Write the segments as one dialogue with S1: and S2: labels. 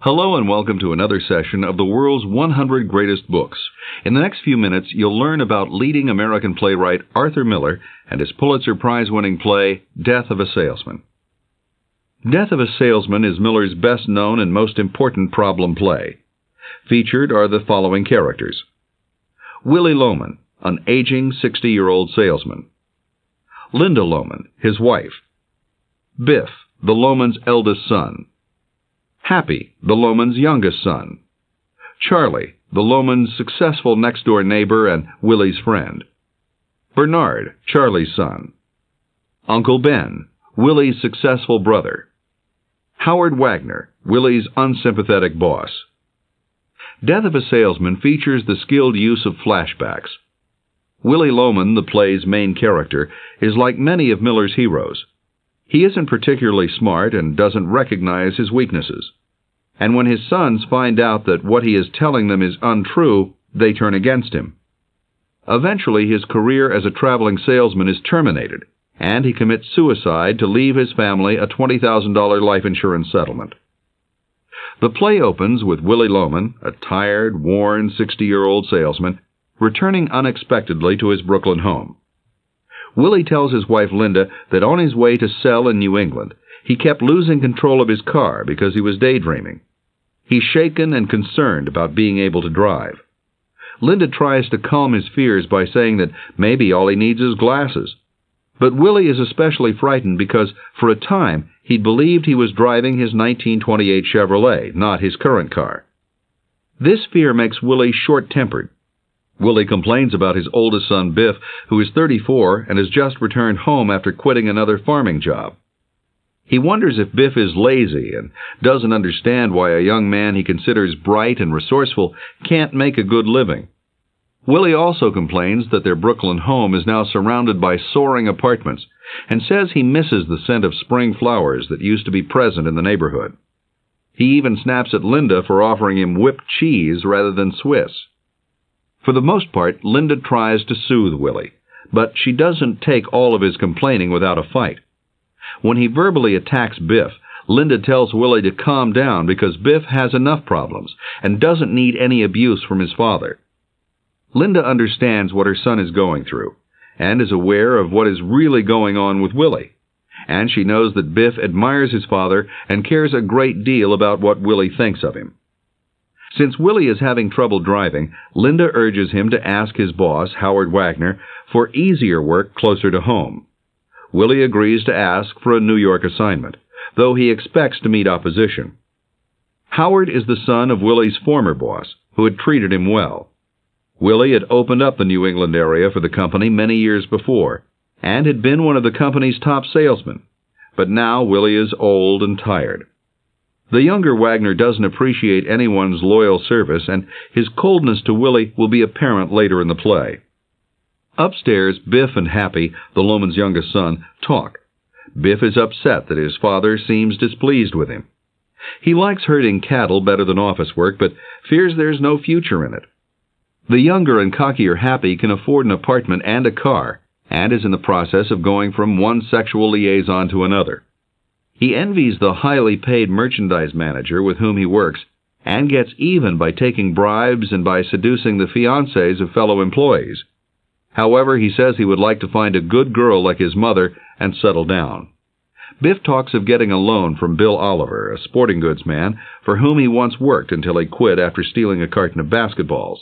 S1: Hello and welcome to another session of the world's 100 greatest books. In the next few minutes, you'll learn about leading American playwright Arthur Miller and his Pulitzer Prize-winning play, Death of a Salesman. Death of a Salesman is Miller's best-known and most important problem play. Featured are the following characters. Willy Loman, an aging 60-year-old salesman. Linda Loman, his wife. Biff, the Loman's eldest son. Happy, the Loman's youngest son. Charlie, the Loman's successful next-door neighbor and Willy's friend. Bernard, Charlie's son. Uncle Ben, Willy's successful brother. Howard Wagner, Willy's unsympathetic boss. Death of a Salesman features the skilled use of flashbacks. Willy Loman, the play's main character, is like many of Miller's heroes. He isn't particularly smart and doesn't recognize his weaknesses. And when his sons find out that what he is telling them is untrue, they turn against him. Eventually, his career as a traveling salesman is terminated, and he commits suicide to leave his family a $20,000 life insurance settlement. The play opens with Willy Loman, a tired, worn 60-year-old salesman, returning unexpectedly to his Brooklyn home. Willy tells his wife Linda that on his way to sell in New England, he kept losing control of his car because he was daydreaming. He's shaken and concerned about being able to drive. Linda tries to calm his fears by saying that maybe all he needs is glasses. But Willy is especially frightened because, for a time, he believed he was driving his 1928 Chevrolet, not his current car. This fear makes Willy short-tempered. Willy complains about his oldest son, Biff, who is 34 and has just returned home after quitting another farming job. He wonders if Biff is lazy and doesn't understand why a young man he considers bright and resourceful can't make a good living. Willy also complains that their Brooklyn home is now surrounded by soaring apartments and says he misses the scent of spring flowers that used to be present in the neighborhood. He even snaps at Linda for offering him whipped cheese rather than Swiss. For the most part, Linda tries to soothe Willy, but she doesn't take all of his complaining without a fight. When he verbally attacks Biff, Linda tells Willy to calm down because Biff has enough problems and doesn't need any abuse from his father. Linda understands what her son is going through and is aware of what is really going on with Willy, and she knows that Biff admires his father and cares a great deal about what Willy thinks of him. Since Willy is having trouble driving, Linda urges him to ask his boss, Howard Wagner, for easier work closer to home. Willy agrees to ask for a New York assignment, though he expects to meet opposition. Howard is the son of Willy's former boss, who had treated him well. Willy had opened up the New England area for the company many years before, and had been one of the company's top salesmen. But now Willy is old and tired. The younger Wagner doesn't appreciate anyone's loyal service, and his coldness to Willy will be apparent later in the play. Upstairs, Biff and Happy, the Loman's youngest son, talk. Biff is upset that his father seems displeased with him. He likes herding cattle better than office work, but fears there's no future in it. The younger and cockier Happy can afford an apartment and a car, and is in the process of going from one sexual liaison to another. He envies the highly paid merchandise manager with whom he works, and gets even by taking bribes and by seducing the fiancés of fellow employees. However, he says he would like to find a good girl like his mother and settle down. Biff talks of getting a loan from Bill Oliver, a sporting goods man, for whom he once worked until he quit after stealing a carton of basketballs.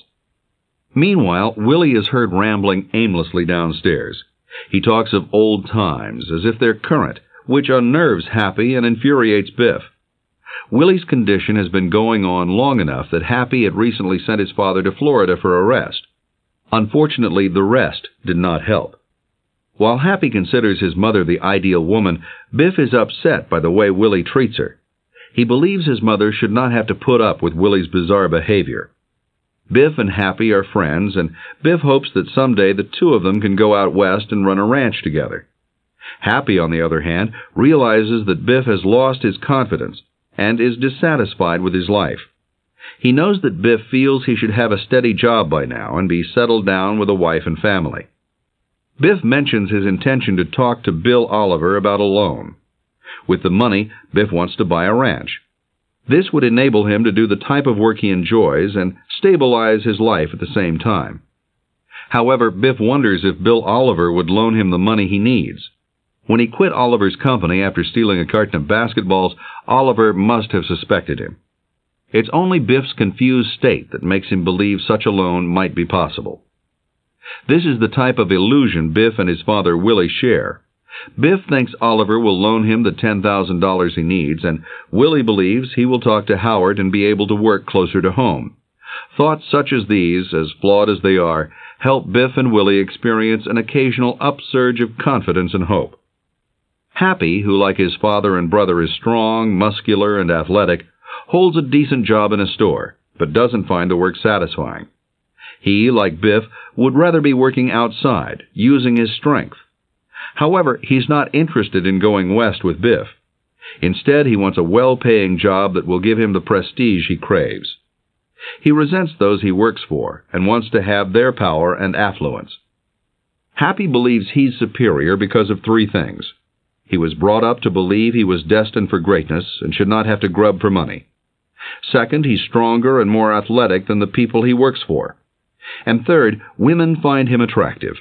S1: Meanwhile, Willy is heard rambling aimlessly downstairs. He talks of old times as if they're current, which unnerves Happy and infuriates Biff. Willy's condition has been going on long enough that Happy had recently sent his father to Florida for a rest. Unfortunately, the rest did not help. While Happy considers his mother the ideal woman, Biff is upset by the way Willy treats her. He believes his mother should not have to put up with Willy's bizarre behavior. Biff and Happy are friends, and Biff hopes that someday the two of them can go out west and run a ranch together. Happy, on the other hand, realizes that Biff has lost his confidence and is dissatisfied with his life. He knows that Biff feels he should have a steady job by now and be settled down with a wife and family. Biff mentions his intention to talk to Bill Oliver about a loan. With the money, Biff wants to buy a ranch. This would enable him to do the type of work he enjoys and stabilize his life at the same time. However, Biff wonders if Bill Oliver would loan him the money he needs. When he quit Oliver's company after stealing a carton of basketballs, Oliver must have suspected him. It's only Biff's confused state that makes him believe such a loan might be possible. This is the type of illusion Biff and his father Willie share. Biff thinks Oliver will loan him the $10,000 he needs, and Willie believes he will talk to Howard and be able to work closer to home. Thoughts such as these, as flawed as they are, help Biff and Willie experience an occasional upsurge of confidence and hope. Happy, who like his father and brother is strong, muscular, and athletic, holds a decent job in a store, but doesn't find the work satisfying. He, like Biff, would rather be working outside, using his strength. However, he's not interested in going west with Biff. Instead, he wants a well-paying job that will give him the prestige he craves. He resents those he works for and wants to have their power and affluence. Happy believes he's superior because of three things. He was brought up to believe he was destined for greatness and should not have to grub for money. Second, he's stronger and more athletic than the people he works for. And third, women find him attractive.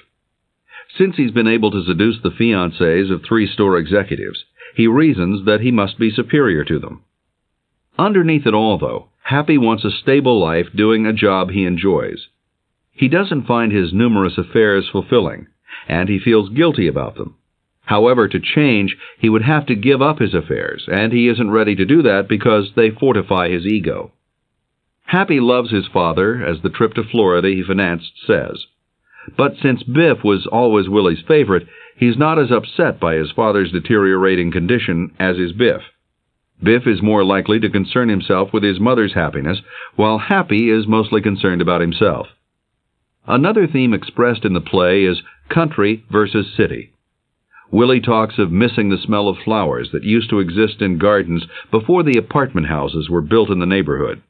S1: Since he's been able to seduce the fiancés of 3 store executives, he reasons that he must be superior to them. Underneath it all, though, Happy wants a stable life doing a job he enjoys. He doesn't find his numerous affairs fulfilling, and he feels guilty about them. However, to change, he would have to give up his affairs, and he isn't ready to do that because they fortify his ego. Happy loves his father, as the trip to Florida he financed says. But since Biff was always Willie's favorite, he's not as upset by his father's deteriorating condition as is Biff. Biff is more likely to concern himself with his mother's happiness, while Happy is mostly concerned about himself. Another theme expressed in the play is country versus city. Willie talks of missing the smell of flowers that used to exist in gardens before the apartment houses were built in the neighborhood.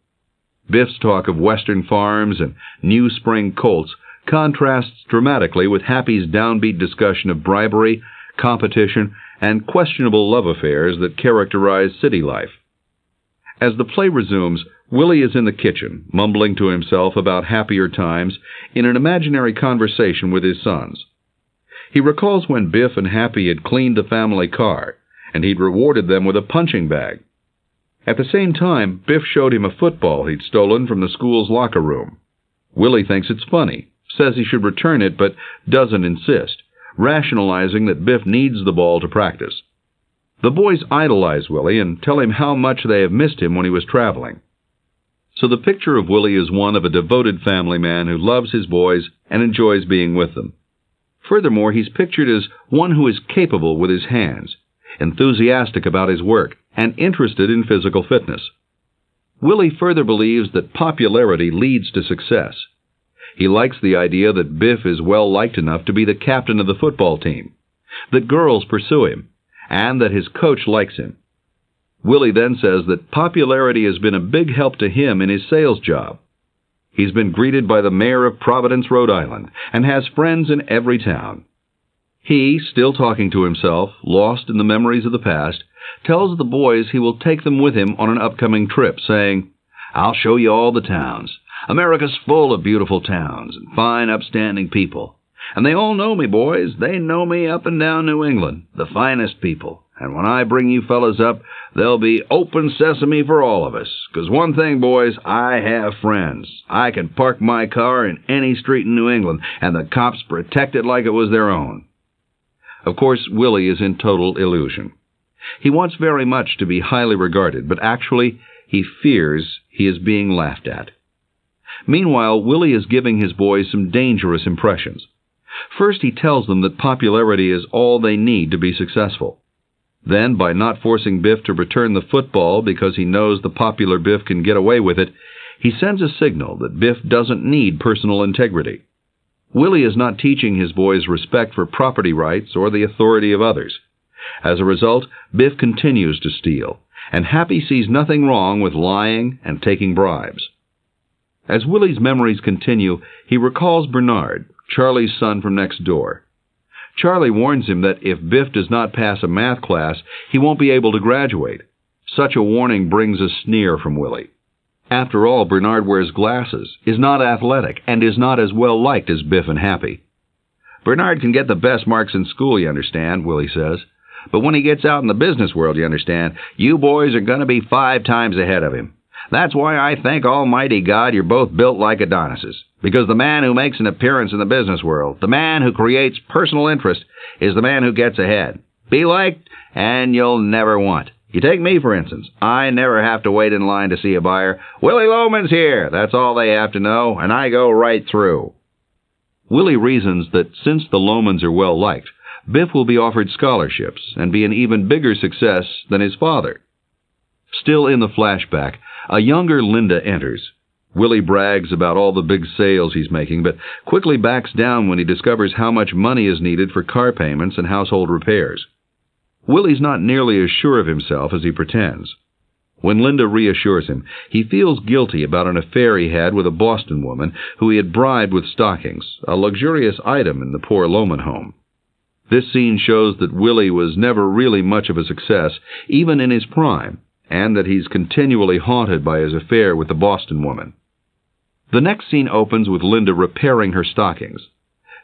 S1: Biff's talk of western farms and new spring colts contrasts dramatically with Happy's downbeat discussion of bribery, competition, and questionable love affairs that characterize city life. As the play resumes, Willie is in the kitchen, mumbling to himself about happier times in an imaginary conversation with his sons. He recalls when Biff and Happy had cleaned the family car, and he'd rewarded them with a punching bag. At the same time, Biff showed him a football he'd stolen from the school's locker room. Willie thinks it's funny, says he should return it, but doesn't insist, rationalizing that Biff needs the ball to practice. The boys idolize Willie and tell him how much they have missed him when he was traveling. So the picture of Willie is one of a devoted family man who loves his boys and enjoys being with them. Furthermore, he's pictured as one who is capable with his hands, enthusiastic about his work, and interested in physical fitness. Willie further believes that popularity leads to success. He likes the idea that Biff is well-liked enough to be the captain of the football team, that girls pursue him, and that his coach likes him. Willie then says that popularity has been a big help to him in his sales job. He's been greeted by the mayor of Providence, Rhode Island, and has friends in every town. He, still talking to himself, lost in the memories of the past, tells the boys he will take them with him on an upcoming trip, saying, "I'll show you all the towns. America's full of beautiful towns and fine, upstanding people. And they all know me, boys. They know me up and down New England, the finest people. And when I bring you fellas up, there'll be open sesame for all of us. 'Cause one thing, boys, I have friends. I can park my car in any street in New England, and the cops protect it like it was their own." Of course, Willie is in total illusion. He wants very much to be highly regarded, but actually, he fears he is being laughed at. Meanwhile, Willie is giving his boys some dangerous impressions. First, he tells them that popularity is all they need to be successful. Then, by not forcing Biff to return the football because he knows the popular Biff can get away with it, he sends a signal that Biff doesn't need personal integrity. Willie is not teaching his boys respect for property rights or the authority of others. As a result, Biff continues to steal, and Happy sees nothing wrong with lying and taking bribes. As Willie's memories continue, he recalls Bernard, Charlie's son from next door. Charlie warns him that if Biff does not pass a math class, he won't be able to graduate. Such a warning brings a sneer from Willy. After all, Bernard wears glasses, is not athletic, and is not as well liked as Biff and Happy. "Bernard can get the best marks in school, you understand," Willy says. "But when he gets out in the business world, you understand, you boys are going to be 5 times ahead of him. That's why I thank Almighty God you're both built like Adonises. Because the man who makes an appearance in the business world, the man who creates personal interest, is the man who gets ahead. Be liked, and you'll never want. You take me, for instance. I never have to wait in line to see a buyer. Willy Loman's here. That's all they have to know, and I go right through." Willy reasons that since the Lomans are well liked, Biff will be offered scholarships and be an even bigger success than his father. Still in the flashback, a younger Linda enters. Willy brags about all the big sales he's making, but quickly backs down when he discovers how much money is needed for car payments and household repairs. Willy's not nearly as sure of himself as he pretends. When Linda reassures him, he feels guilty about an affair he had with a Boston woman who he had bribed with stockings, a luxurious item in the poor Loman home. This scene shows that Willy was never really much of a success, even in his prime, and that he's continually haunted by his affair with the Boston woman. The next scene opens with Linda repairing her stockings.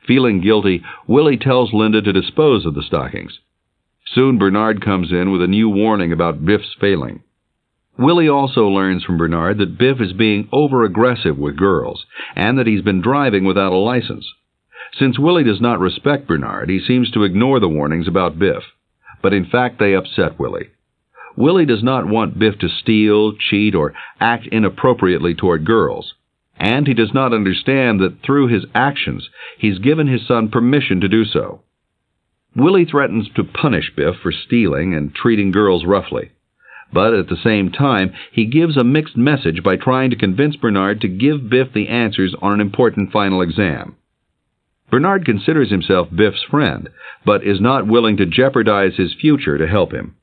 S1: Feeling guilty, Willy tells Linda to dispose of the stockings. Soon Bernard comes in with a new warning about Biff's failing. Willy also learns from Bernard that Biff is being over-aggressive with girls, and that he's been driving without a license. Since Willy does not respect Bernard, he seems to ignore the warnings about Biff. But in fact they upset Willy. Willy does not want Biff to steal, cheat, or act inappropriately toward girls. And he does not understand that through his actions he's given his son permission to do so. Willy threatens to punish Biff for stealing and treating girls roughly. But at the same time, he gives a mixed message by trying to convince Bernard to give Biff the answers on an important final exam. Bernard considers himself Biff's friend, but is not willing to jeopardize his future to help him.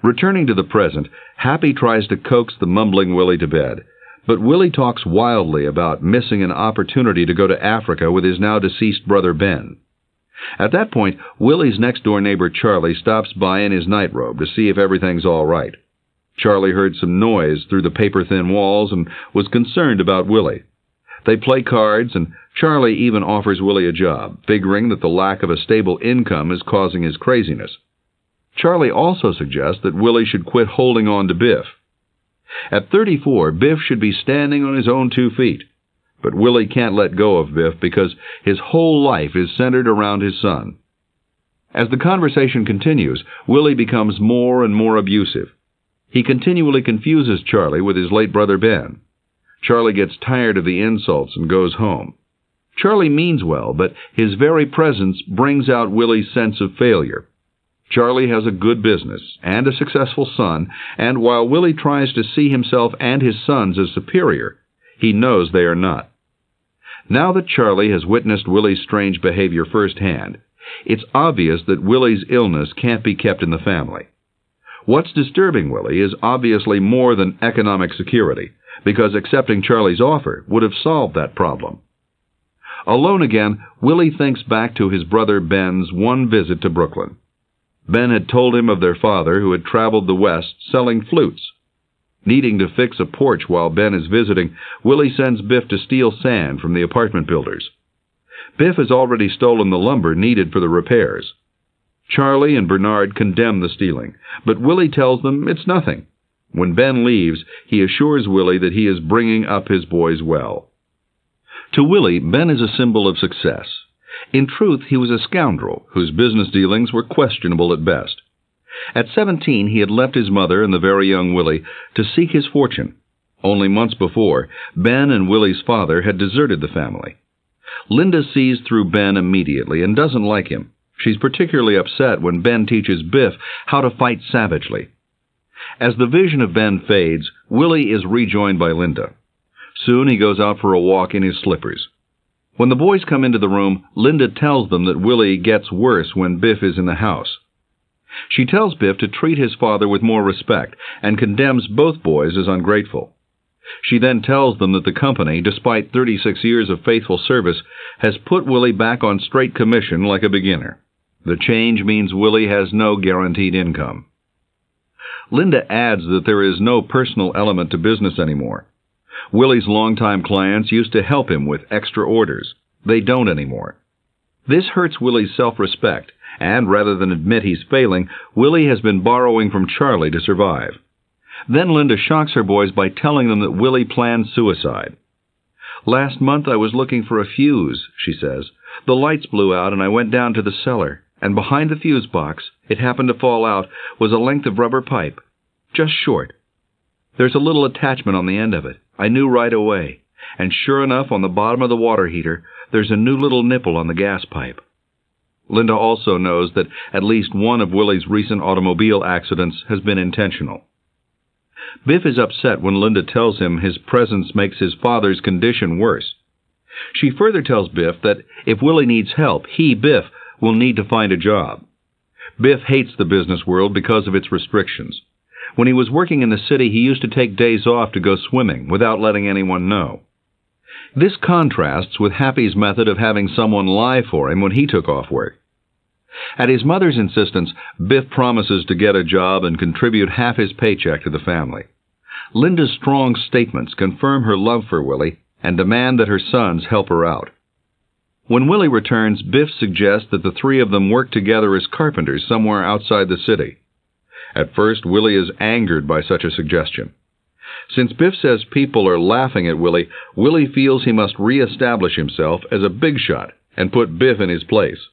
S1: Returning to the present, Happy tries to coax the mumbling Willy to bed, but Willy talks wildly about missing an opportunity to go to Africa with his now deceased brother Ben. At that point, Willy's next-door neighbor Charlie stops by in his nightrobe to see if everything's all right. Charlie heard some noise through the paper-thin walls and was concerned about Willy. They play cards, and Charlie even offers Willy a job, figuring that the lack of a stable income is causing his craziness. Charlie also suggests that Willy should quit holding on to Biff. At 34, Biff should be standing on his own 2 feet. But Willy can't let go of Biff because his whole life is centered around his son. As the conversation continues, Willy becomes more and more abusive. He continually confuses Charlie with his late brother Ben. Charlie gets tired of the insults and goes home. Charlie means well, but his very presence brings out Willy's sense of failure. Charlie has a good business and a successful son, and while Willy tries to see himself and his sons as superior, he knows they are not. Now that Charlie has witnessed Willy's strange behavior firsthand, it's obvious that Willy's illness can't be kept in the family. What's disturbing Willy is obviously more than economic security, because accepting Charlie's offer would have solved that problem. Alone again, Willy thinks back to his brother Ben's one visit to Brooklyn. Ben had told him of their father who had traveled the West selling flutes. Needing to fix a porch while Ben is visiting, Willy sends Biff to steal sand from the apartment builders. Biff has already stolen the lumber needed for the repairs. Charlie and Bernard condemn the stealing, but Willy tells them it's nothing. When Ben leaves, he assures Willy that he is bringing up his boys well. To Willy, Ben is a symbol of success. In truth, he was a scoundrel whose business dealings were questionable at best. At 17, he had left his mother and the very young Willy to seek his fortune. Only months before, Ben and Willy's father had deserted the family. Linda sees through Ben immediately and doesn't like him. She's particularly upset when Ben teaches Biff how to fight savagely. As the vision of Ben fades, Willy is rejoined by Linda. Soon he goes out for a walk in his slippers. When the boys come into the room, Linda tells them that Willy gets worse when Biff is in the house. She tells Biff to treat his father with more respect and condemns both boys as ungrateful. She then tells them that the company, despite 36 years of faithful service, has put Willy back on straight commission like a beginner. The change means Willy has no guaranteed income. Linda adds that there is no personal element to business anymore. Willy's longtime clients used to help him with extra orders. They don't anymore. This hurts Willy's self-respect, and rather than admit he's failing, Willy has been borrowing from Charlie to survive. Then Linda shocks her boys by telling them that Willy planned suicide. "Last month I was looking for a fuse," she says. "The lights blew out and I went down to the cellar, and behind the fuse box, it happened to fall out, was a length of rubber pipe. Just short. There's a little attachment on the end of it. I knew right away. And sure enough, on the bottom of the water heater, there's a new little nipple on the gas pipe." Linda also knows that at least one of Willy's recent automobile accidents has been intentional. Biff is upset when Linda tells him his presence makes his father's condition worse. She further tells Biff that if Willy needs help, he, Biff, will need to find a job. Biff hates the business world because of its restrictions. When he was working in the city, he used to take days off to go swimming without letting anyone know. This contrasts with Happy's method of having someone lie for him when he took off work. At his mother's insistence, Biff promises to get a job and contribute half his paycheck to the family. Linda's strong statements confirm her love for Willy and demand that her sons help her out. When Willy returns, Biff suggests that the three of them work together as carpenters somewhere outside the city. At first, Willy is angered by such a suggestion. Since Biff says people are laughing at Willy, Willy feels he must re-establish himself as a big shot and put Biff in his place.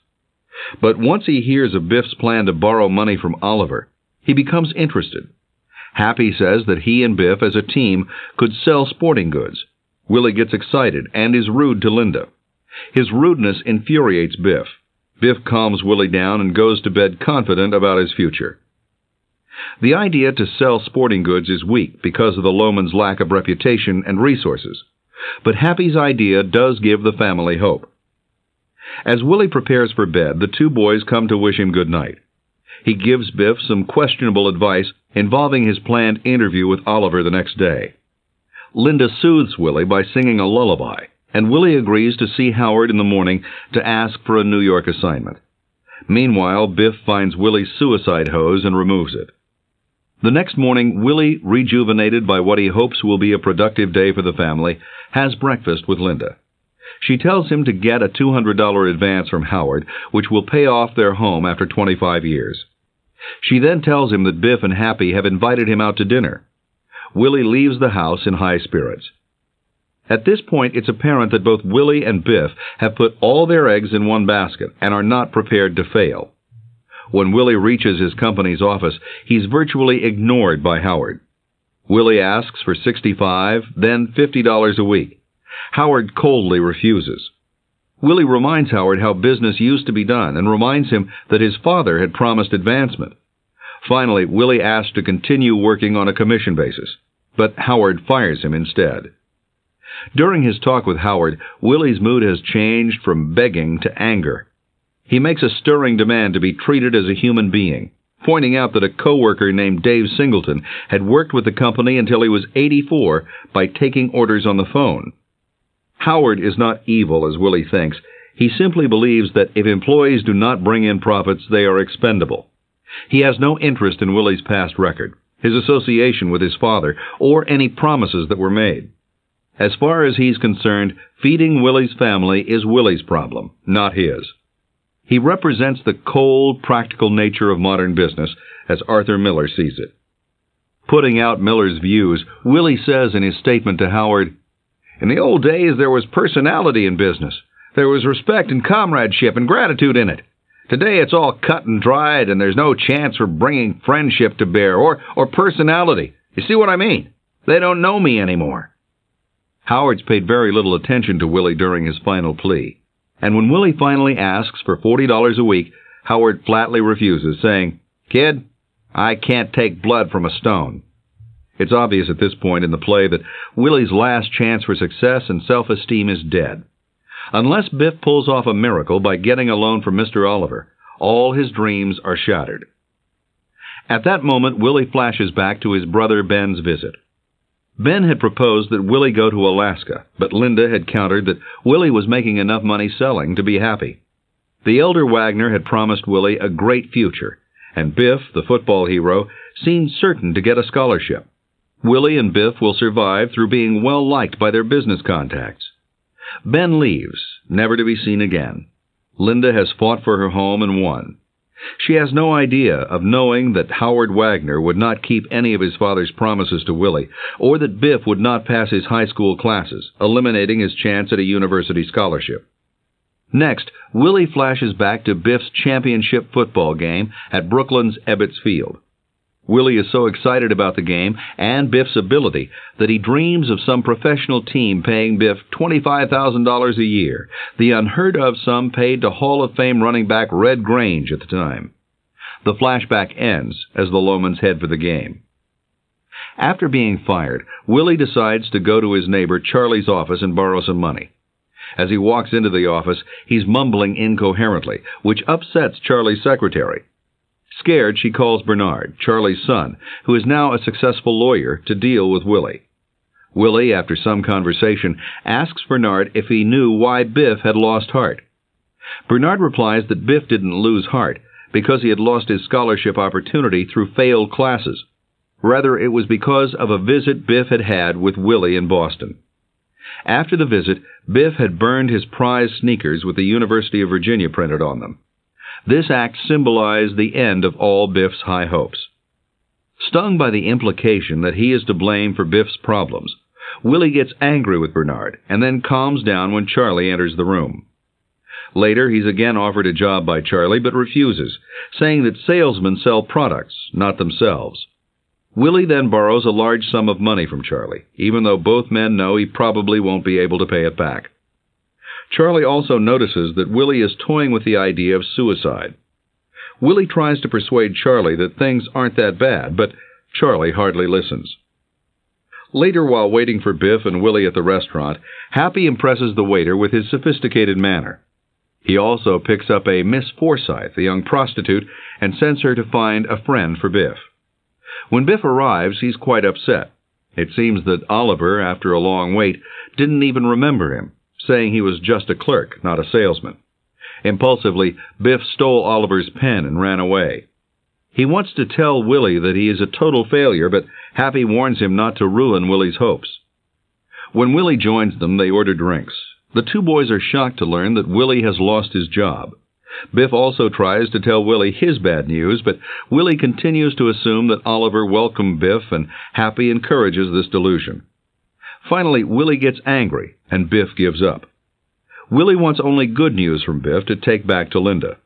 S1: But once he hears of Biff's plan to borrow money from Oliver, he becomes interested. Happy says that he and Biff as a team could sell sporting goods. Willy gets excited and is rude to Linda. His rudeness infuriates Biff. Biff calms Willy down and goes to bed confident about his future. The idea to sell sporting goods is weak because of the Lomans' lack of reputation and resources. But Happy's idea does give the family hope. As Willy prepares for bed, the two boys come to wish him good night. He gives Biff some questionable advice involving his planned interview with Oliver the next day. Linda soothes Willy by singing a lullaby, and Willy agrees to see Howard in the morning to ask for a New York assignment. Meanwhile, Biff finds Willy's suicide hose and removes it. The next morning, Willy, rejuvenated by what he hopes will be a productive day for the family, has breakfast with Linda. She tells him to get a $200 advance from Howard, which will pay off their home after 25 years. She then tells him that Biff and Happy have invited him out to dinner. Willy leaves the house in high spirits. At this point, it's apparent that both Willy and Biff have put all their eggs in one basket and are not prepared to fail. When Willy reaches his company's office, he's virtually ignored by Howard. Willy asks for $65, then $50 a week. Howard coldly refuses. Willy reminds Howard how business used to be done and reminds him that his father had promised advancement. Finally, Willy asks to continue working on a commission basis, but Howard fires him instead. During his talk with Howard, Willy's mood has changed from begging to anger. He makes a stirring demand to be treated as a human being, pointing out that a co-worker named Dave Singleton had worked with the company until he was 84 by taking orders on the phone. Howard is not evil, as Willy thinks. He simply believes that if employees do not bring in profits, they are expendable. He has no interest in Willy's past record, his association with his father, or any promises that were made. As far as he's concerned, feeding Willy's family is Willy's problem, not his. He represents the cold, practical nature of modern business, as Arthur Miller sees it. Putting out Miller's views, Willy says in his statement to Howard, "In the old days, there was personality in business. There was respect and comradeship and gratitude in it. Today, it's all cut and dried, and there's no chance for bringing friendship to bear or personality. You see what I mean? They don't know me anymore." Howard's paid very little attention to Willy during his final plea. And when Willy finally asks for $40 a week, Howard flatly refuses, saying, "Kid, I can't take blood from a stone." It's obvious at this point in the play that Willy's last chance for success and self-esteem is dead. Unless Biff pulls off a miracle by getting a loan from Mr. Oliver, all his dreams are shattered. At that moment, Willy flashes back to his brother Ben's visit. Ben had proposed that Willy go to Alaska, but Linda had countered that Willy was making enough money selling to be happy. The elder Wagner had promised Willy a great future, and Biff, the football hero, seems certain to get a scholarship. Willy and Biff will survive through being well liked by their business contacts. Ben leaves, never to be seen again. Linda has fought for her home and won. She has no idea of knowing that Howard Wagner would not keep any of his father's promises to Willy, or that Biff would not pass his high school classes, eliminating his chance at a university scholarship. Next, Willy flashes back to Biff's championship football game at Brooklyn's Ebbets Field. Willy is so excited about the game and Biff's ability that he dreams of some professional team paying Biff $25,000 a year, the unheard-of sum paid to Hall of Fame running back Red Grange at the time. The flashback ends as the Lomans head for the game. After being fired, Willy decides to go to his neighbor Charlie's office and borrow some money. As he walks into the office, he's mumbling incoherently, which upsets Charlie's secretary. Scared, she calls Bernard, Charlie's son, who is now a successful lawyer, to deal with Willy. Willy, after some conversation, asks Bernard if he knew why Biff had lost heart. Bernard replies that Biff didn't lose heart because he had lost his scholarship opportunity through failed classes. Rather, it was because of a visit Biff had had with Willy in Boston. After the visit, Biff had burned his prize sneakers with the University of Virginia printed on them. This act symbolized the end of all Biff's high hopes. Stung by the implication that he is to blame for Biff's problems, Willy gets angry with Bernard and then calms down when Charlie enters the room. Later, he's again offered a job by Charlie but refuses, saying that salesmen sell products, not themselves. Willy then borrows a large sum of money from Charlie, even though both men know he probably won't be able to pay it back. Charlie also notices that Willy is toying with the idea of suicide. Willy tries to persuade Charlie that things aren't that bad, but Charlie hardly listens. Later, while waiting for Biff and Willy at the restaurant, Happy impresses the waiter with his sophisticated manner. He also picks up a Miss Forsythe, a young prostitute, and sends her to find a friend for Biff. When Biff arrives, he's quite upset. It seems that Oliver, after a long wait, didn't even remember him, saying he was just a clerk, not a salesman. Impulsively, Biff stole Oliver's pen and ran away. He wants to tell Willy that he is a total failure, but Happy warns him not to ruin Willy's hopes. When Willy joins them, they order drinks. The two boys are shocked to learn that Willy has lost his job. Biff also tries to tell Willy his bad news, but Willy continues to assume that Oliver welcomed Biff, and Happy encourages this delusion. Finally, Willy gets angry, and Biff gives up. Willy wants only good news from Biff to take back to Linda.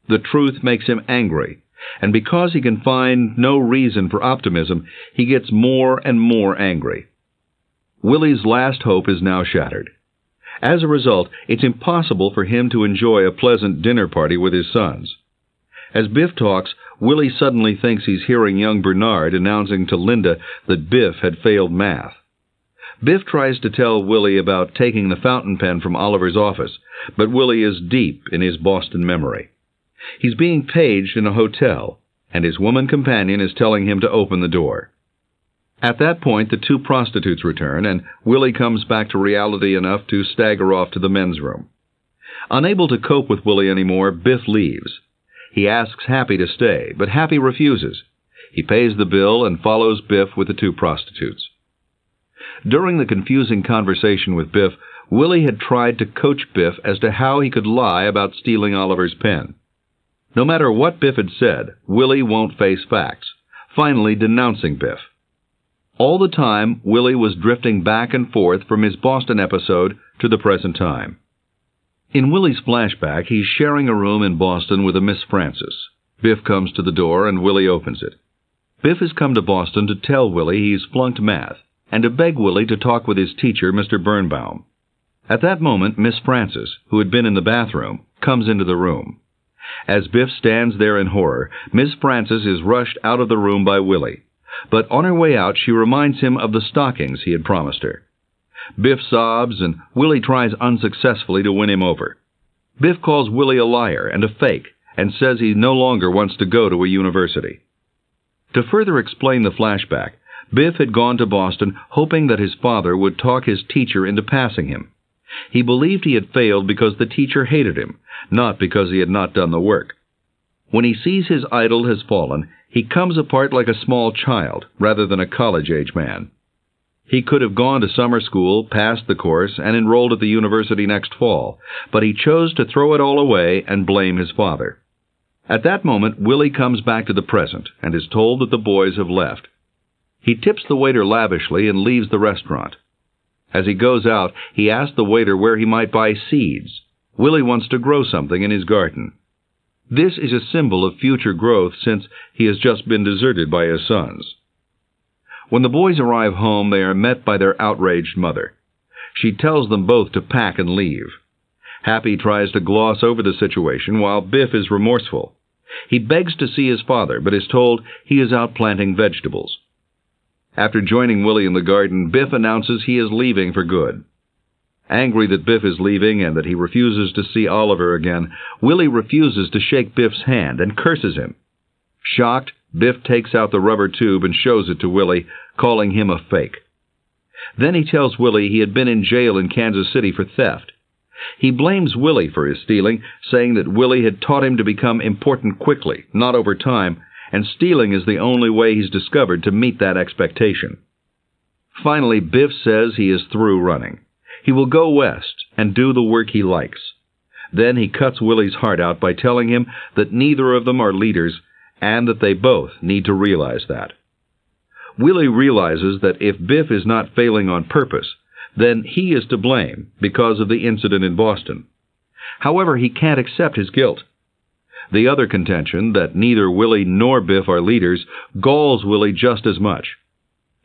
S1: The truth makes him angry, and because he can find no reason for optimism, he gets more and more angry. Willy's last hope is now shattered. As a result, it's impossible for him to enjoy a pleasant dinner party with his sons. As Biff talks, Willy suddenly thinks he's hearing young Bernard announcing to Linda that Biff had failed math. Biff tries to tell Willy about taking the fountain pen from Oliver's office, but Willy is deep in his Boston memory. He's being paged in a hotel, and his woman companion is telling him to open the door. At that point, the two prostitutes return, and Willy comes back to reality enough to stagger off to the men's room. Unable to cope with Willy anymore, Biff leaves. He asks Happy to stay, but Happy refuses. He pays the bill and follows Biff with the two prostitutes. During the confusing conversation with Biff, Willy had tried to coach Biff as to how he could lie about stealing Oliver's pen. No matter what Biff had said, Willy won't face facts, finally denouncing Biff. All the time, Willy was drifting back and forth from his Boston episode to the present time. In Willy's flashback, he's sharing a room in Boston with a Miss Francis. Biff comes to the door and Willy opens it. Biff has come to Boston to tell Willy he's flunked math, and to beg Willy to talk with his teacher, Mr. Birnbaum. At that moment, Miss Francis, who had been in the bathroom, comes into the room. As Biff stands there in horror, Miss Francis is rushed out of the room by Willy. But on her way out, she reminds him of the stockings he had promised her. Biff sobs, and Willy tries unsuccessfully to win him over. Biff calls Willy a liar and a fake, and says he no longer wants to go to a university. To further explain the flashback, Biff had gone to Boston hoping that his father would talk his teacher into passing him. He believed he had failed because the teacher hated him, not because he had not done the work. When he sees his idol has fallen, he comes apart like a small child rather than a college-age man. He could have gone to summer school, passed the course, and enrolled at the university next fall, but he chose to throw it all away and blame his father. At that moment, Willy comes back to the present and is told that the boys have left. He tips the waiter lavishly and leaves the restaurant. As he goes out, he asks the waiter where he might buy seeds. Willy wants to grow something in his garden. This is a symbol of future growth since he has just been deserted by his sons. When the boys arrive home, they are met by their outraged mother. She tells them both to pack and leave. Happy tries to gloss over the situation while Biff is remorseful. He begs to see his father, but is told he is out planting vegetables. After joining Willy in the garden, Biff announces he is leaving for good. Angry that Biff is leaving and that he refuses to see Oliver again, Willy refuses to shake Biff's hand and curses him. Shocked, Biff takes out the rubber tube and shows it to Willy, calling him a fake. Then he tells Willy he had been in jail in Kansas City for theft. He blames Willy for his stealing, saying that Willy had taught him to become important quickly, not over time, and stealing is the only way he's discovered to meet that expectation. Finally, Biff says he is through running. He will go west and do the work he likes. Then he cuts Willy's heart out by telling him that neither of them are leaders and that they both need to realize that. Willy realizes that if Biff is not failing on purpose, then he is to blame because of the incident in Boston. However, he can't accept his guilt. The other contention, that neither Willy nor Biff are leaders, galls Willy just as much.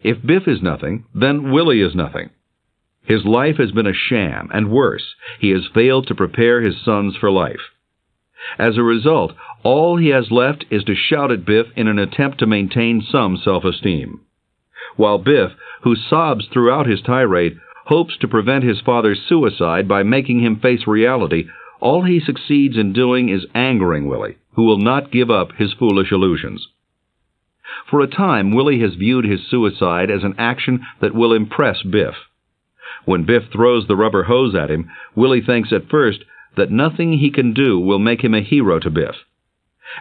S1: If Biff is nothing, then Willy is nothing. His life has been a sham, and worse, he has failed to prepare his sons for life. As a result, all he has left is to shout at Biff in an attempt to maintain some self-esteem. While Biff, who sobs throughout his tirade, hopes to prevent his father's suicide by making him face reality, all he succeeds in doing is angering Willy, who will not give up his foolish illusions. For a time, Willy has viewed his suicide as an action that will impress Biff. When Biff throws the rubber hose at him, Willy thinks at first that nothing he can do will make him a hero to Biff.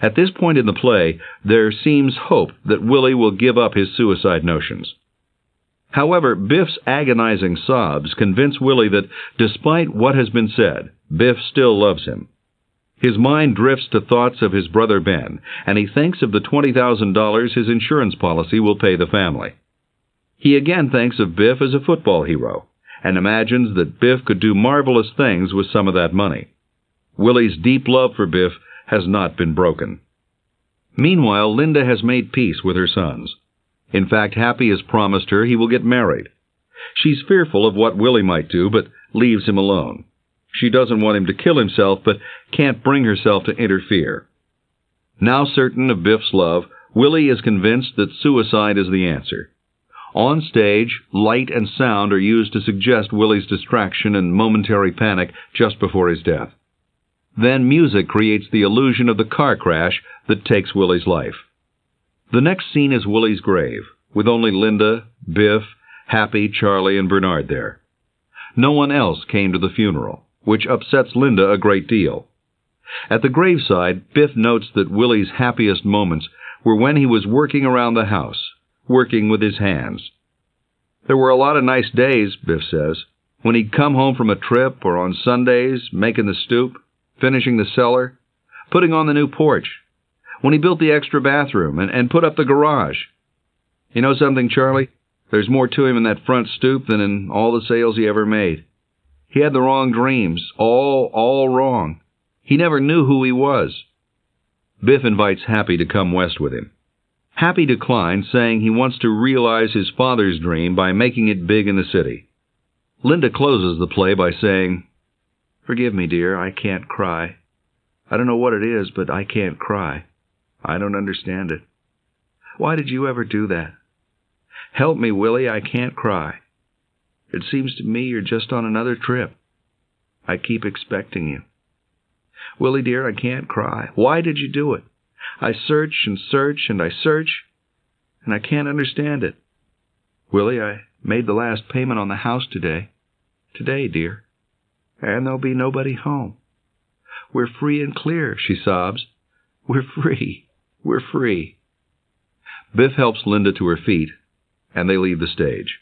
S1: At this point in the play, there seems hope that Willy will give up his suicide notions. However, Biff's agonizing sobs convince Willy that, despite what has been said, Biff still loves him. His mind drifts to thoughts of his brother Ben, and he thinks of the $20,000 his insurance policy will pay the family. He again thinks of Biff as a football hero, and imagines that Biff could do marvelous things with some of that money. Willy's deep love for Biff has not been broken. Meanwhile, Linda has made peace with her sons. In fact, Happy has promised her he will get married. She's fearful of what Willy might do, but leaves him alone. She doesn't want him to kill himself, but can't bring herself to interfere. Now certain of Biff's love, Willy is convinced that suicide is the answer. On stage, light and sound are used to suggest Willy's distraction and momentary panic just before his death. Then music creates the illusion of the car crash that takes Willy's life. The next scene is Willy's grave, with only Linda, Biff, Happy, Charlie, and Bernard there. No one else came to the funeral, which upsets Linda a great deal. At the graveside, Biff notes that Willy's happiest moments were when he was working around the house, working with his hands. There were a lot of nice days, Biff says, when he'd come home from a trip or on Sundays, making the stoop, finishing the cellar, putting on the new porch, when he built the extra bathroom and put up the garage. You know something, Charlie? There's more to him in that front stoop than in all the sales he ever made. He had the wrong dreams, all wrong. He never knew who he was. Biff invites Happy to come west with him. Happy declines, saying he wants to realize his father's dream by making it big in the city. Linda closes the play by saying, "Forgive me, dear, I can't cry. I don't know what it is, but I can't cry. I don't understand it. Why did you ever do that? Help me, Willy, I can't cry. It seems to me you're just on another trip. I keep expecting you. Willy, dear, I can't cry. Why did you do it? I search and search and I search, and I can't understand it. Willy, I made the last payment on the house today. Today, dear. And there'll be nobody home. We're free and clear," she sobs. We're free. We're free. Biff helps Linda to her feet, and they leave the stage.